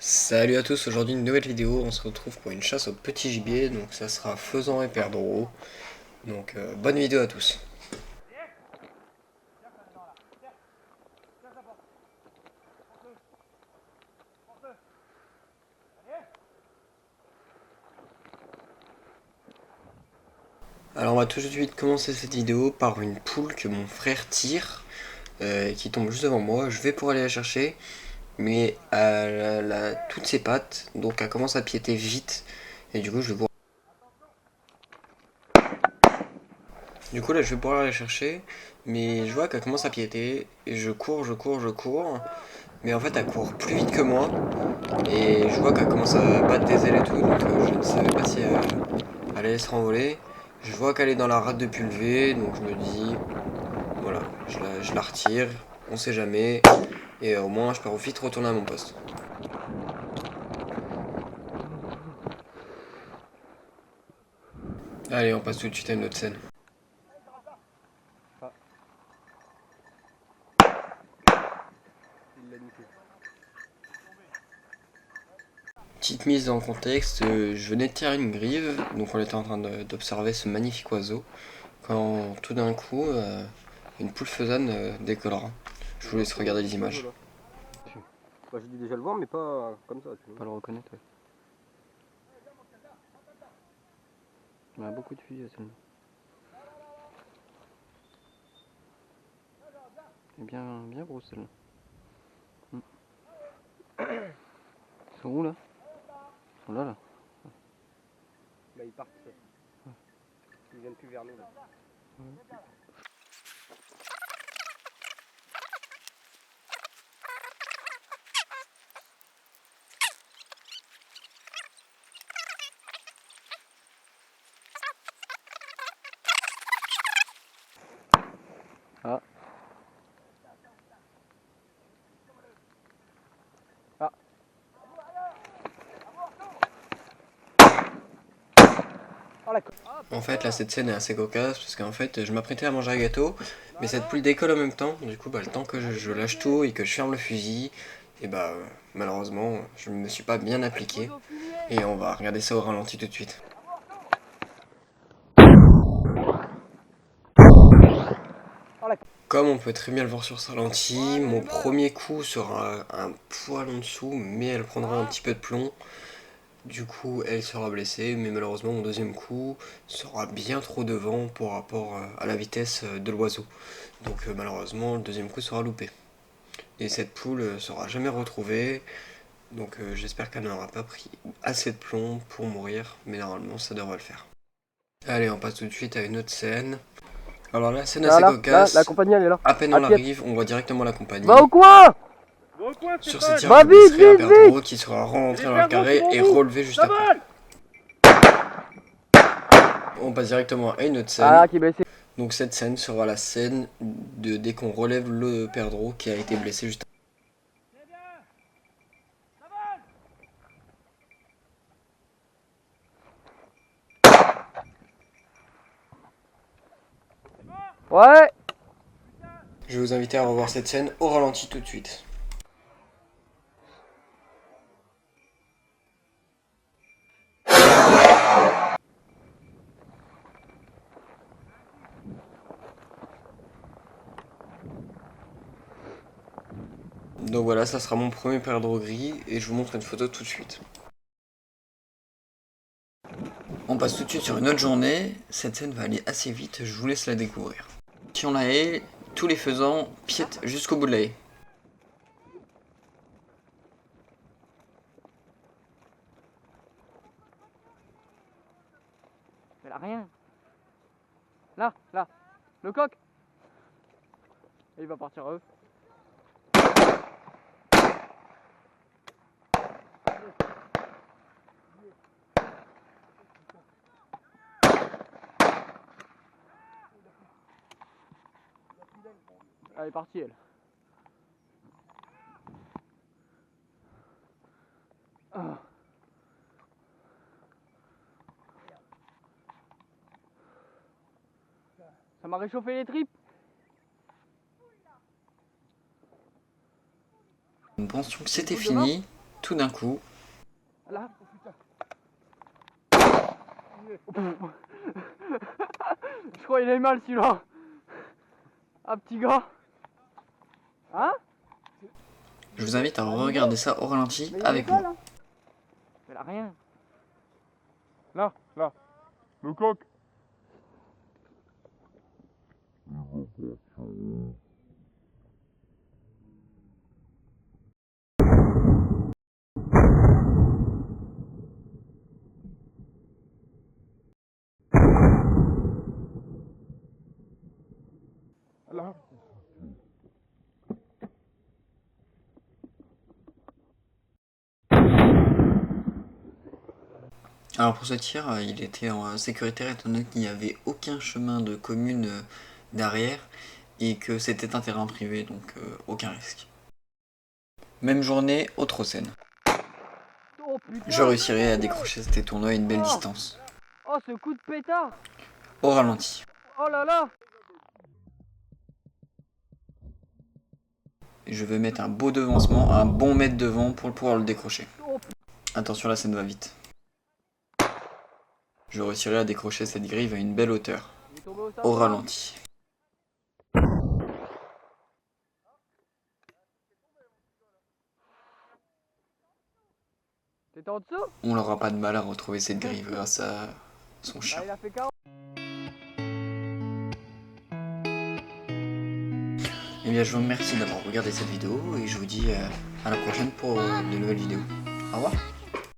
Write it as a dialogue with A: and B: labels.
A: Salut à tous, aujourd'hui une nouvelle vidéo, on se retrouve pour une chasse au petit gibier, donc ça sera faisan et perdreau, donc bonne vidéo à tous. Alors on va tout de suite commencer cette vidéo par une poule que mon frère tire, qui tombe juste devant moi. Je vais pour aller la chercher, mais elle a toutes ses pattes, donc elle commence à piéter vite, et du coup je vais pouvoir... Du coup là je vais pouvoir aller la chercher, mais je vois qu'elle commence à piéter, et je cours, mais en fait elle court plus vite que moi, et je vois qu'elle commence à battre des ailes et tout, donc je ne savais pas si elle allait se renvoler. Je vois qu'elle est dans la rade de pulvée, donc je me dis, voilà, je la retire, on sait jamais, et au moins je peux vite retourner à mon poste. Allez, on passe tout de suite à une autre scène. Petite mise en contexte, je venais de tirer une grive, donc on était en train d'observer ce magnifique oiseau, quand tout d'un coup, une poule faisane décollera. Je vous laisse regarder les images.
B: Bah, j'ai dû déjà le voir, mais pas comme ça. Tu vois.
C: Pas le reconnaître, ouais. On a beaucoup de filles à celle-là. C'est bien grosse celle-là. Ils sont où là? Ils sont là.
B: Là, ils partent. Ils viennent plus vers nous. Là.
C: Ah.
B: Ah.
A: En fait, là, cette scène est assez cocasse parce qu'en fait, je m'apprêtais à manger un gâteau, mais cette poule décolle en même temps. Du coup, le temps que je lâche tout et que je ferme le fusil, et malheureusement, je ne me suis pas bien appliqué. Et on va regarder ça au ralenti tout de suite. Comme on peut très bien le voir sur ce ralenti, mon premier coup sera un poil en dessous, mais elle prendra un petit peu de plomb. Du coup, elle sera blessée, mais malheureusement, mon deuxième coup sera bien trop devant par rapport à la vitesse de l'oiseau. Donc malheureusement, le deuxième coup sera loupé. Et cette poule sera jamais retrouvée, donc j'espère qu'elle n'aura pas pris assez de plomb pour mourir, mais normalement ça devrait le faire. Allez, on passe tout de suite à une autre scène. Alors la scène assez
B: Là,
A: cocasse,
B: la compagnie, elle est là.
A: à peine on arrive, on voit directement la compagnie.
B: Va au coin!
A: Sur ce tir,
B: Va
A: je
B: vite,
A: blesserai un
B: vite,
A: perdreau qui sera rentré dans le carré et relevé juste après. On passe directement à une autre scène.
B: Ah, qui est blessé.
A: Donc cette scène sera la scène de dès qu'on relève le perdreau qui a été blessé juste
B: Ouais.
A: Je vais vous inviter à revoir cette scène au ralenti tout de suite. Donc voilà, ça sera mon premier perdreau gris et je vous montre une photo tout de suite. On passe tout de suite sur une autre journée. Cette scène va aller assez vite, je vous laisse la découvrir. Si on la haie, tous les faisans piètent jusqu'au bout de la haie.
B: Mais là, rien. Là, le coq. Et il va partir à eux. Elle est partie, elle. Ah. Ça m'a réchauffé les tripes.
C: Nous pensions que c'était fini, tout d'un coup.
B: Là. Je crois qu'il est mal celui-là. Ah petit gars. Hein?
C: Je vous invite à regarder ça au ralenti avec moi.
B: Là. Elle a rien.
D: Là, le coq. Là.
C: Alors pour ce tir, il était en sécuritaire étant donné qu'il n'y avait aucun chemin de commune derrière et que c'était un terrain privé, donc aucun risque. Même journée, autre scène.
B: Oh putain.
C: Je réussirai à décrocher cet étourneau à une belle distance.
B: Oh ce coup de pétard.
C: Au ralenti.
B: Oh là là.
C: Je vais mettre un beau devancement, un bon mètre devant pour pouvoir le décrocher. Attention, la scène va vite. Je réussirai à décrocher cette grille à une belle hauteur.
B: Il est tombé au
C: Au
B: sapin.
C: ralenti.
B: T'étais en dessous?
C: On n'aura pas de mal à retrouver cette grille grâce à son chien.
B: Bah, il a fait 40.
C: Eh bien, je vous remercie d'avoir regardé cette vidéo et je vous dis à la prochaine pour de nouvelles vidéos. Au revoir.